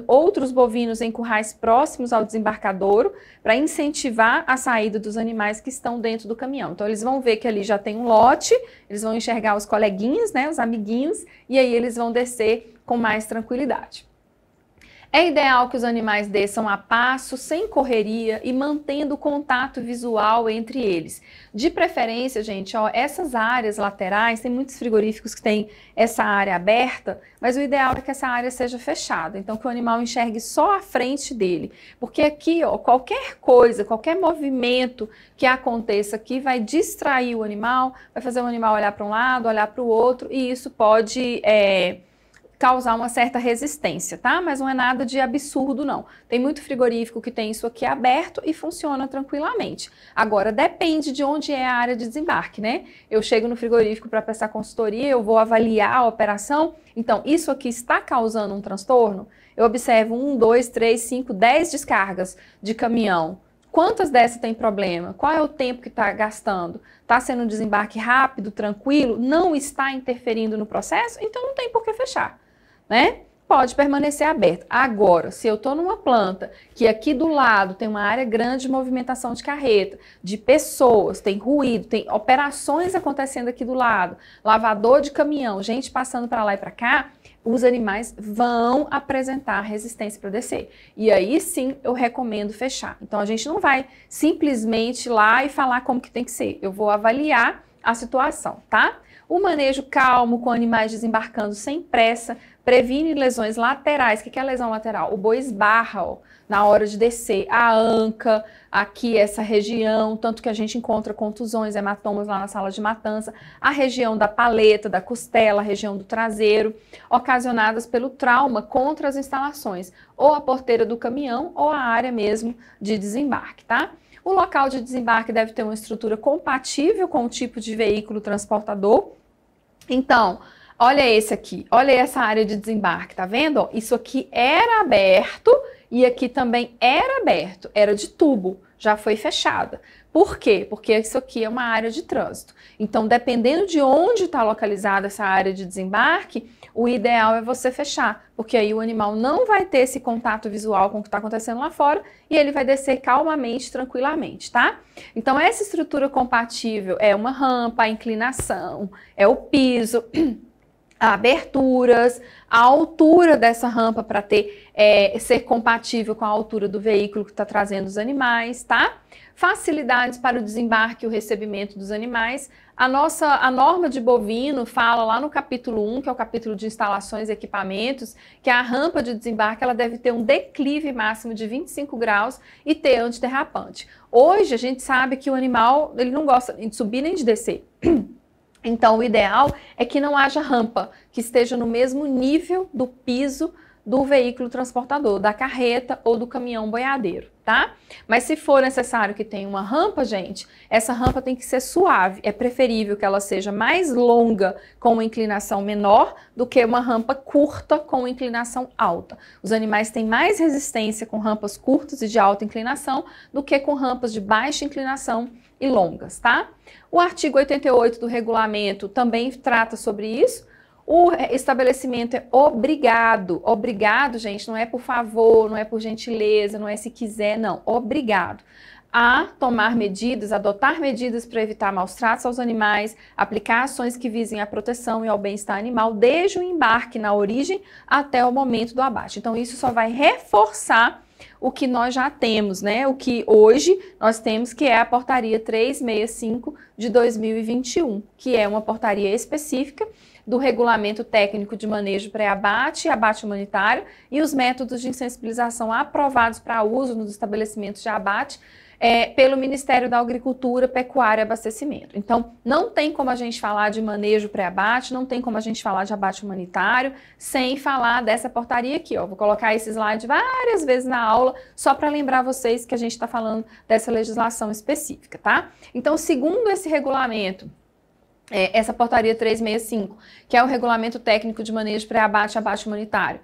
outros bovinos em currais próximos ao desembarcadouro para incentivar a saída dos animais que estão dentro do caminhão. Então, eles vão ver que ali já tem um lote, eles vão enxergar os coleguinhas, né, os amiguinhos, e aí eles vão descer com mais tranquilidade. É ideal que os animais desçam a passo, sem correria e mantendo contato visual entre eles. De preferência, gente, ó, essas áreas laterais, tem muitos frigoríficos que têm essa área aberta, mas o ideal é que essa área seja fechada, então que o animal enxergue só a frente dele. Porque aqui, ó, qualquer coisa, qualquer movimento que aconteça aqui vai distrair o animal, vai fazer o animal olhar para um lado, olhar para o outro, e isso pode causar uma certa resistência, tá? Mas não é nada de absurdo, não. Tem muito frigorífico que tem isso aqui aberto e funciona tranquilamente. Agora, depende de onde é a área de desembarque, né? Eu chego no frigorífico para prestar consultoria, eu vou avaliar a operação, então, isso aqui está causando um transtorno? Eu observo 1, 2, 3, 5, 10 descargas de caminhão. Quantas dessas tem problema? Qual é o tempo que está gastando? Está sendo um desembarque rápido, tranquilo? Não está interferindo no processo? Então, não tem por que fechar, né? Pode permanecer aberto. Agora, se eu estou numa planta que aqui do lado tem uma área grande de movimentação de carreta, de pessoas, tem ruído, tem operações acontecendo aqui do lado, lavador de caminhão, gente passando para lá e para cá, os animais vão apresentar resistência para descer. E aí sim eu recomendo fechar. Então a gente não vai simplesmente ir lá e falar como que tem que ser. Eu vou avaliar a situação, tá? O manejo calmo com animais desembarcando sem pressa previne lesões laterais. O que é lesão lateral? O boi esbarra, ó, na hora de descer. A anca, aqui essa região, tanto que a gente encontra contusões, hematomas lá na sala de matança, a região da paleta, da costela, a região do traseiro, ocasionadas pelo trauma contra as instalações, ou a porteira do caminhão ou a área mesmo de desembarque, tá? O local de desembarque deve ter uma estrutura compatível com o tipo de veículo transportador. Então, olha esse aqui, olha essa área de desembarque, tá vendo? Ó, isso aqui era aberto e aqui também era aberto, era de tubo, já foi fechada. Por quê? Porque isso aqui é uma área de trânsito. Então, dependendo de onde está localizada essa área de desembarque, o ideal é você fechar, porque aí o animal não vai ter esse contato visual com o que está acontecendo lá fora e ele vai descer calmamente, tranquilamente, tá? Então, essa estrutura compatível é uma rampa, a inclinação, é o piso, aberturas, a altura dessa rampa para ser compatível com a altura do veículo que está trazendo os animais, tá? Facilidades para o desembarque e o recebimento dos animais. A norma de bovino fala lá no capítulo 1, que é o capítulo de instalações e equipamentos, que a rampa de desembarque ela deve ter um declive máximo de 25 graus e ter antiderrapante. Hoje a gente sabe que o animal ele não gosta de subir nem de descer. Então, o ideal é que não haja rampa, que esteja no mesmo nível do piso do veículo transportador, da carreta ou do caminhão boiadeiro, tá? Mas se for necessário que tenha uma rampa, gente, essa rampa tem que ser suave. É preferível que ela seja mais longa com uma inclinação menor do que uma rampa curta com uma inclinação alta. Os animais têm mais resistência com rampas curtas e de alta inclinação do que com rampas de baixa inclinação e longas, tá? O artigo 88 do regulamento também trata sobre isso. O estabelecimento é obrigado, gente, não é por favor, não é por gentileza, não é se quiser, não, obrigado a tomar medidas, adotar medidas para evitar maus tratos aos animais, aplicar ações que visem a proteção e ao bem-estar animal, desde o embarque na origem até o momento do abate. Então, isso só vai reforçar o que nós já temos, né? O que hoje nós temos, que é a portaria 365 de 2021, que é uma portaria específica do Regulamento Técnico de Manejo Pré-Abate e Abate Humanitário e os métodos de insensibilização aprovados para uso nos estabelecimentos de abate pelo Ministério da Agricultura, Pecuária e Abastecimento. Então, não tem como a gente falar de manejo pré-abate, não tem como a gente falar de abate humanitário sem falar dessa portaria aqui, ó. Vou colocar esse slide várias vezes na aula, só para lembrar vocês que a gente está falando dessa legislação específica, tá? Então, segundo esse regulamento, essa portaria 365, que é o Regulamento Técnico de Manejo Pré-Abate e Abate Humanitário,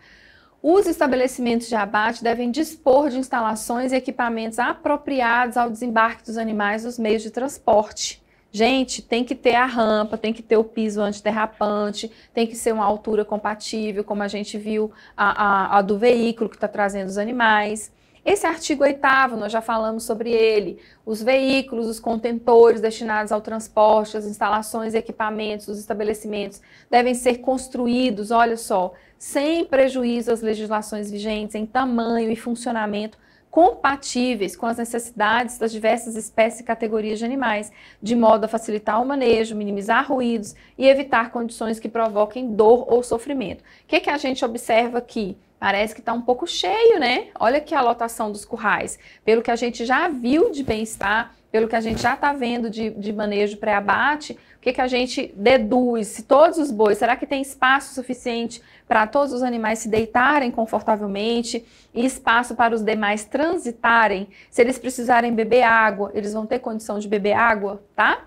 os estabelecimentos de abate devem dispor de instalações e equipamentos apropriados ao desembarque dos animais nos meios de transporte. Gente, tem que ter a rampa, tem que ter o piso antiderrapante, tem que ser uma altura compatível, como a gente viu a do veículo que está trazendo os animais. Esse artigo 8º, nós já falamos sobre ele. Os veículos, os contentores destinados ao transporte, as instalações e equipamentos dos estabelecimentos devem ser construídos, olha só, sem prejuízo às legislações vigentes em tamanho e funcionamento compatíveis com as necessidades das diversas espécies e categorias de animais, de modo a facilitar o manejo, minimizar ruídos e evitar condições que provoquem dor ou sofrimento. O que a gente observa aqui? Parece que está um pouco cheio, né? Olha aqui a lotação dos currais. Pelo que a gente já viu de bem-estar, pelo que a gente já está vendo de manejo pré-abate, o que a gente deduz? Se todos os bois, será que tem espaço suficiente para todos os animais se deitarem confortavelmente e espaço para os demais transitarem? Se eles precisarem beber água, eles vão ter condição de beber água, tá?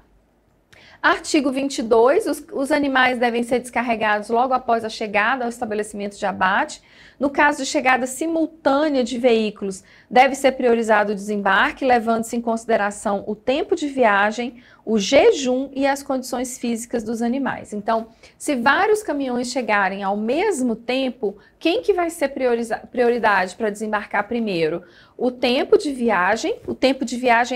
Artigo 22, os animais devem ser descarregados logo após a chegada ao estabelecimento de abate. No caso de chegada simultânea de veículos, deve ser priorizado o desembarque, levando-se em consideração o tempo de viagem, o jejum e as condições físicas dos animais. Então, se vários caminhões chegarem ao mesmo tempo, quem que vai ser prioridade para desembarcar primeiro? O tempo de viagem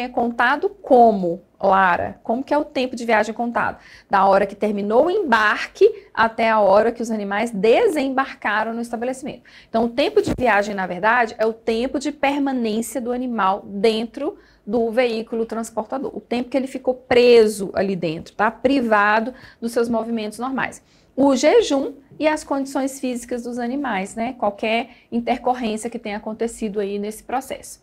é contado como? Lara, como que é o tempo de viagem contado? Da hora que terminou o embarque até a hora que os animais desembarcaram no estabelecimento. Então, o tempo de viagem, na verdade, é o tempo de permanência do animal dentro do veículo transportador. O tempo que ele ficou preso ali dentro, tá? Privado dos seus movimentos normais. O jejum e as condições físicas dos animais, né? Qualquer intercorrência que tenha acontecido aí nesse processo.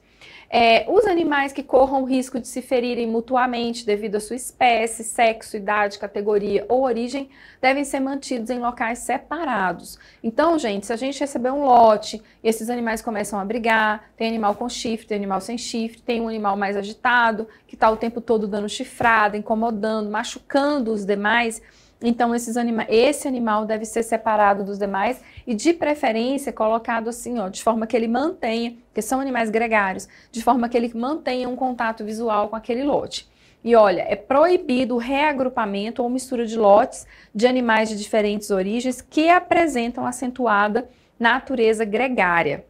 Os animais que corram o risco de se ferirem mutuamente devido à sua espécie, sexo, idade, categoria ou origem devem ser mantidos em locais separados. Então, gente, se a gente receber um lote e esses animais começam a brigar, tem animal com chifre, tem animal sem chifre, tem um animal mais agitado, que está o tempo todo dando chifrada, incomodando, machucando os demais, então esse animal deve ser separado dos demais e de preferência colocado assim, ó, de forma que ele mantenha, porque são animais gregários, de forma que ele mantenha um contato visual com aquele lote. E olha, é proibido o reagrupamento ou mistura de lotes de animais de diferentes origens que apresentam acentuada natureza gregária.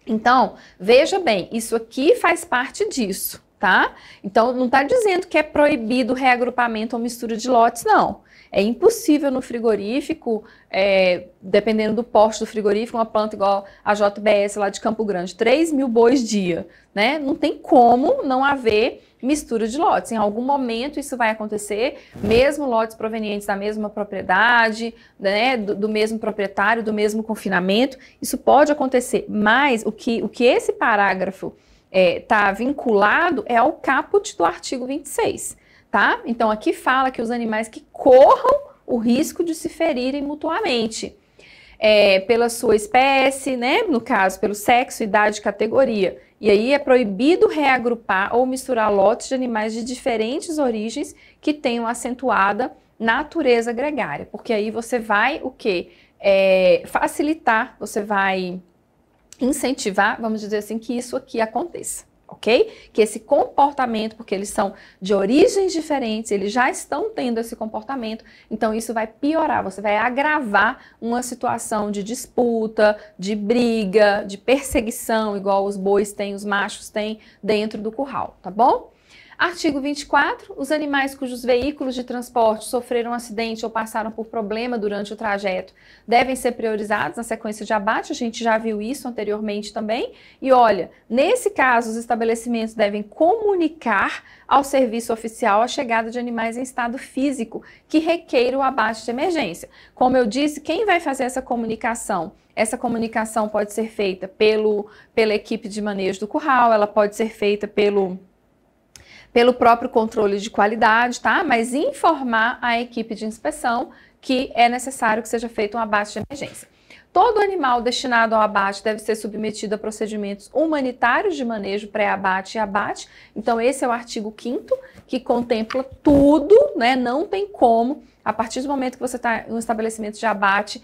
Então, veja bem, isso aqui faz parte disso, tá? Então, não está dizendo que é proibido o reagrupamento ou mistura de lotes, não. É impossível no frigorífico, dependendo do porte do frigorífico, uma planta igual a JBS lá de Campo Grande, 3.000 bois dia, né? Não tem como não haver mistura de lotes. Em algum momento isso vai acontecer, mesmo lotes provenientes da mesma propriedade, né, do mesmo proprietário, do mesmo confinamento, isso pode acontecer. Mas o que esse parágrafo está vinculado é ao caput do artigo 26. Tá? Então, aqui fala que os animais que corram o risco de se ferirem mutuamente. pela sua espécie, né? No caso, pelo sexo, idade, categoria. E aí é proibido reagrupar ou misturar lotes de animais de diferentes origens que tenham acentuada natureza gregária, porque aí você vai o quê? Facilitar, você vai incentivar, vamos dizer assim, que isso aqui aconteça, ok? Que esse comportamento, porque eles são de origens diferentes, eles já estão tendo esse comportamento, então isso vai piorar, você vai agravar uma situação de disputa, de briga, de perseguição, igual os bois têm, os machos têm dentro do curral, tá bom? Artigo 24. Os animais cujos veículos de transporte sofreram um acidente ou passaram por problema durante o trajeto devem ser priorizados na sequência de abate. A gente já viu isso anteriormente também. E olha, nesse caso, os estabelecimentos devem comunicar ao serviço oficial a chegada de animais em estado físico que requeira o abate de emergência. Como eu disse, quem vai fazer essa comunicação? Essa comunicação pode ser feita pela equipe de manejo do curral, ela pode ser feita pelo próprio controle de qualidade, tá? Mas informar a equipe de inspeção que é necessário que seja feito um abate de emergência. Todo animal destinado ao abate deve ser submetido a procedimentos humanitários de manejo pré-abate e abate. Então, esse é o artigo 5º, que contempla tudo, né? Não tem como, a partir do momento que você está em um estabelecimento de abate,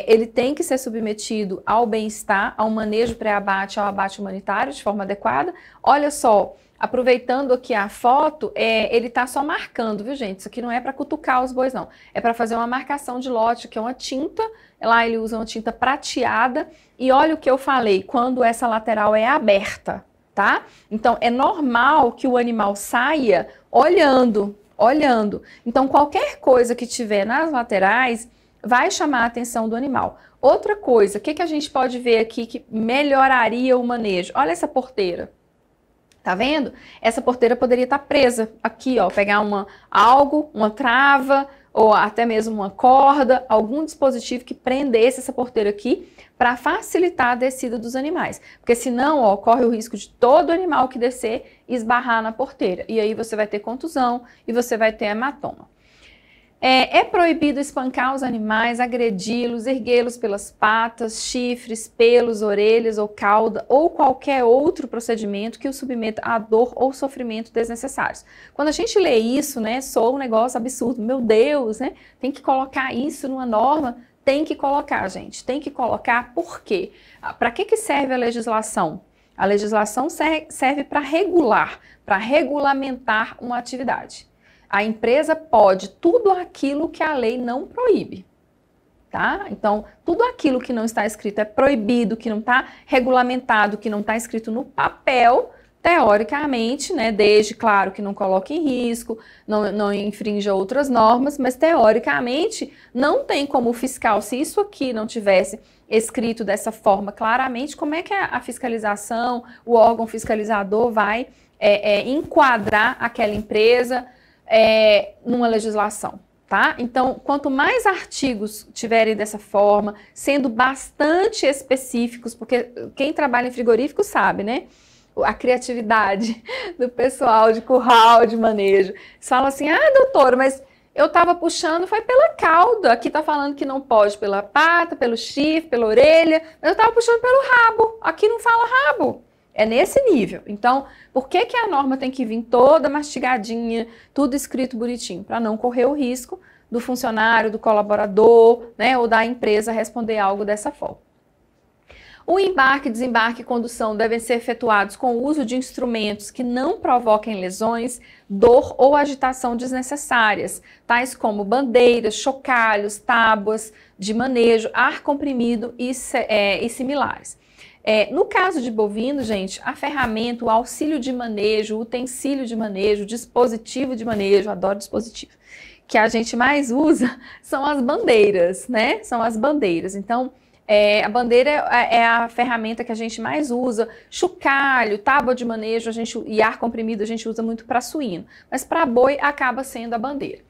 ele tem que ser submetido ao bem-estar, ao manejo pré-abate, ao abate humanitário de forma adequada. Olha só, aproveitando aqui a foto, ele está só marcando, viu, gente? Isso aqui não é para cutucar os bois, não. É para fazer uma marcação de lote, que é uma tinta. Lá ele usa uma tinta prateada. E olha o que eu falei, quando essa lateral é aberta, tá? Então, é normal que o animal saia olhando. Então, qualquer coisa que tiver nas laterais vai chamar a atenção do animal. Outra coisa, o que a gente pode ver aqui que melhoraria o manejo? Olha essa porteira. Tá vendo? Essa porteira poderia estar presa aqui, ó, pegar uma trava ou até mesmo uma corda, algum dispositivo que prendesse essa porteira aqui para facilitar a descida dos animais. Porque senão, ó, corre o risco de todo animal que descer esbarrar na porteira. E aí você vai ter contusão e você vai ter hematoma. É proibido espancar os animais, agredi-los, erguê-los pelas patas, chifres, pelos, orelhas ou cauda ou qualquer outro procedimento que o submeta a dor ou sofrimento desnecessários. Quando a gente lê isso, né, soa um negócio absurdo. Meu Deus, né? Tem que colocar isso numa norma? Tem que colocar, gente. Tem que colocar por quê? Para que serve a legislação? A legislação serve para regular, para regulamentar uma atividade. A empresa pode tudo aquilo que a lei não proíbe, tá? Então, tudo aquilo que não está escrito é proibido, que não está regulamentado, que não está escrito no papel, teoricamente, né? Desde, claro, que não coloque em risco, não infrinja outras normas, mas teoricamente não tem como o fiscal, se isso aqui não tivesse escrito dessa forma claramente, como é que a fiscalização, o órgão fiscalizador vai enquadrar aquela empresa numa legislação, tá? Então, quanto mais artigos tiverem dessa forma, sendo bastante específicos, porque quem trabalha em frigorífico sabe, né? A criatividade do pessoal de curral, de manejo. Eles falam assim, doutora, mas eu estava puxando, foi pela cauda, aqui tá falando que não pode pela pata, pelo chifre, pela orelha, mas eu estava puxando pelo rabo, aqui não fala rabo. É nesse nível. Então, por que a norma tem que vir toda mastigadinha, tudo escrito bonitinho? Para não correr o risco do funcionário, do colaborador, né, ou da empresa responder algo dessa forma. O embarque, desembarque e condução devem ser efetuados com o uso de instrumentos que não provoquem lesões, dor ou agitação desnecessárias, tais como bandeiras, chocalhos, tábuas de manejo, ar comprimido e similares. No caso de bovino, gente, a ferramenta, o auxílio de manejo, o utensílio de manejo, o dispositivo de manejo, adoro dispositivo, que a gente mais usa são as bandeiras, né? São as bandeiras. Então, a bandeira é a ferramenta que a gente mais usa. Chocalho, tábua de manejo e ar comprimido a gente usa muito para suíno, mas para boi acaba sendo a bandeira.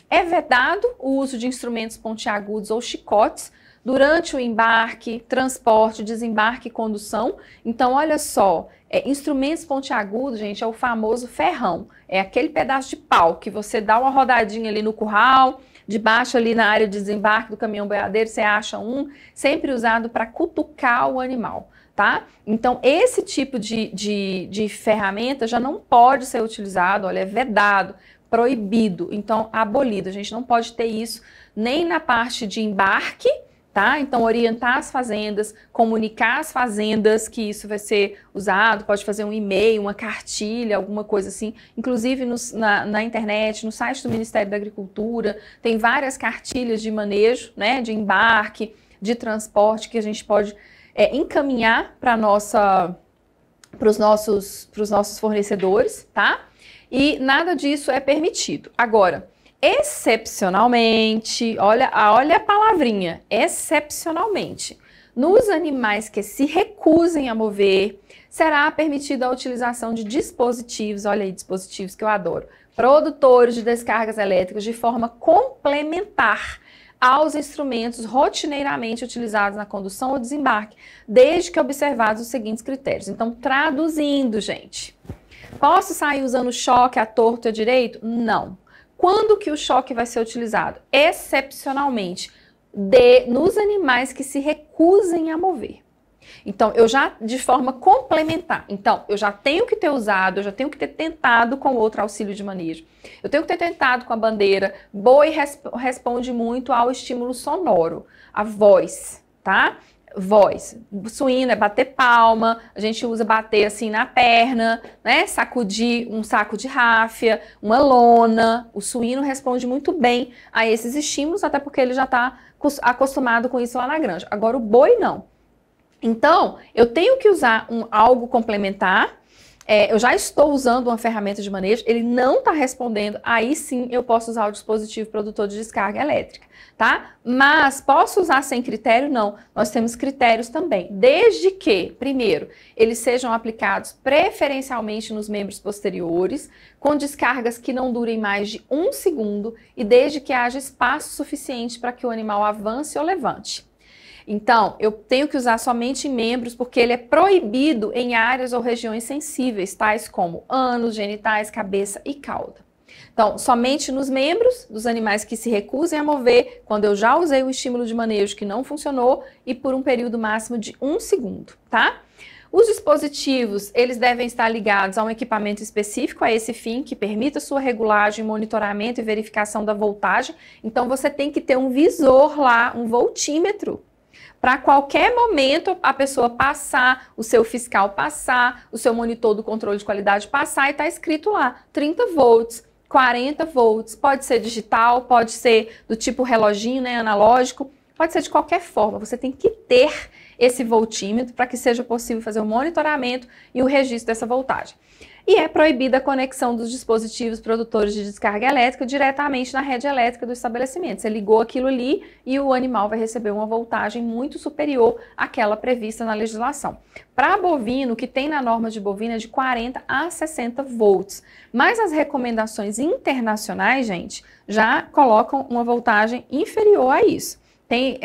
É vedado o uso de instrumentos pontiagudos ou chicotes durante o embarque, transporte, desembarque e condução. Então, olha só, instrumentos pontiagudos, gente, é o famoso ferrão. É aquele pedaço de pau que você dá uma rodadinha ali no curral, debaixo ali na área de desembarque do caminhão boiadeiro, você acha um, sempre usado para cutucar o animal, tá? Então, esse tipo de ferramenta já não pode ser utilizado, olha, é vedado, proibido, então abolido. A gente não pode ter isso nem na parte de embarque, tá? Então, orientar as fazendas, comunicar às fazendas que isso vai ser usado, pode fazer um e-mail, uma cartilha, alguma coisa assim. Inclusive, na internet, no site do Ministério da Agricultura, tem várias cartilhas de manejo, né, de embarque, de transporte, que a gente pode encaminhar para os nossos fornecedores, tá? E nada disso é permitido. Agora, excepcionalmente, olha a palavrinha, excepcionalmente, nos animais que se recusem a mover, será permitida a utilização de dispositivos, olha aí, dispositivos que eu adoro, produtores de descargas elétricas de forma complementar aos instrumentos rotineiramente utilizados na condução ou desembarque, desde que observados os seguintes critérios. Então, traduzindo, gente, posso sair usando choque à torto e à direito? Não. Quando que o choque vai ser utilizado? Excepcionalmente, nos animais que se recusem a mover. Então, eu já, de forma complementar, então, eu já tenho que ter usado, eu já tenho que ter tentado com outro auxílio de manejo. Eu tenho que ter tentado com a bandeira. Boi responde muito ao estímulo sonoro, a voz, tá? Voz. Suíno é bater palma, a gente usa bater assim na perna, né? Sacudir um saco de ráfia, uma lona. O suíno responde muito bem a esses estímulos, até porque ele já está acostumado com isso lá na granja. Agora o boi não. Então, eu tenho que usar algo complementar, eu já estou usando uma ferramenta de manejo, ele não está respondendo, aí sim eu posso usar o dispositivo produtor de descarga elétrica, tá? Mas posso usar sem critério? Não, nós temos critérios também, desde que, primeiro, eles sejam aplicados preferencialmente nos membros posteriores, com descargas que não durem mais de 1 segundo e desde que haja espaço suficiente para que o animal avance ou levante. Então, eu tenho que usar somente em membros porque ele é proibido em áreas ou regiões sensíveis, tais como ânus, genitais, cabeça e cauda. Então, somente nos membros dos animais que se recusem a mover, quando eu já usei o estímulo de manejo que não funcionou e por um período máximo de 1 segundo, tá? Os dispositivos, eles devem estar ligados a um equipamento específico a esse fim, que permita sua regulagem, monitoramento e verificação da voltagem. Então, você tem que ter um visor lá, um voltímetro, para qualquer momento a pessoa passar, o seu fiscal passar, o seu monitor do controle de qualidade passar e está escrito lá 30 volts, 40 volts, pode ser digital, pode ser do tipo reloginho, né, analógico, pode ser de qualquer forma, você tem que ter esse voltímetro para que seja possível fazer o monitoramento e o registro dessa voltagem. E é proibida a conexão dos dispositivos produtores de descarga elétrica diretamente na rede elétrica do estabelecimento. Você ligou aquilo ali e o animal vai receber uma voltagem muito superior àquela prevista na legislação. Para bovino, o que tem na norma de bovino é de 40 a 60 volts. Mas as recomendações internacionais, gente, já colocam uma voltagem inferior a isso. Tem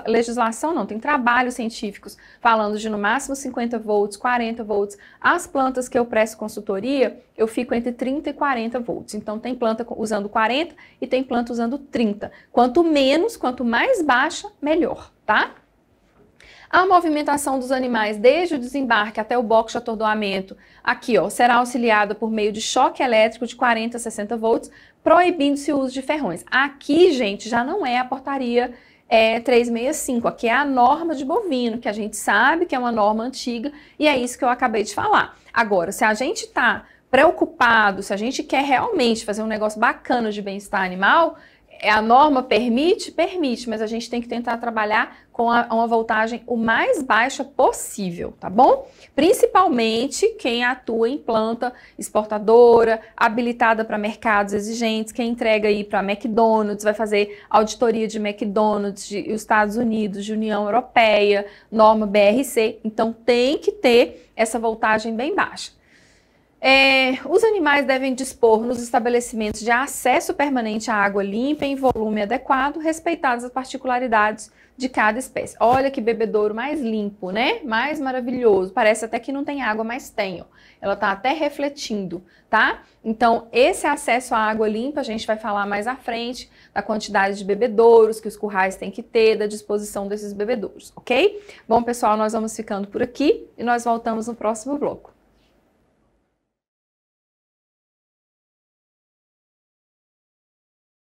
legislação, não, tem trabalhos científicos falando de no máximo 50 volts, 40 volts. As plantas que eu presto consultoria, eu fico entre 30 e 40 volts. Então, tem planta usando 40 e tem planta usando 30. Quanto menos, quanto mais baixa, melhor, tá? A movimentação dos animais desde o desembarque até o box de atordoamento, aqui ó, será auxiliada por meio de choque elétrico de 40 a 60 volts, proibindo-se o uso de ferrões. Aqui, gente, já não é a portaria 365, aqui é a norma de bovino, que a gente sabe que é uma norma antiga e é isso que eu acabei de falar. Agora, se a gente está preocupado, se a gente quer realmente fazer um negócio bacana de bem-estar animal, a norma permite, mas a gente tem que tentar trabalhar com uma voltagem o mais baixa possível, tá bom? Principalmente quem atua em planta exportadora, habilitada para mercados exigentes, quem entrega aí para McDonald's, vai fazer auditoria de McDonald's, de Estados Unidos, de União Europeia, norma BRC, então tem que ter essa voltagem bem baixa. Os animais devem dispor nos estabelecimentos de acesso permanente à água limpa em volume adequado, respeitadas as particularidades de cada espécie. Olha que bebedouro mais limpo, né? Mais maravilhoso. Parece até que não tem água, mas tem, ó. Ela tá até refletindo, tá? Então, esse acesso à água limpa, a gente vai falar mais à frente da quantidade de bebedouros que os currais têm que ter, da disposição desses bebedouros, ok? Bom, pessoal, nós vamos ficando por aqui e nós voltamos no próximo bloco.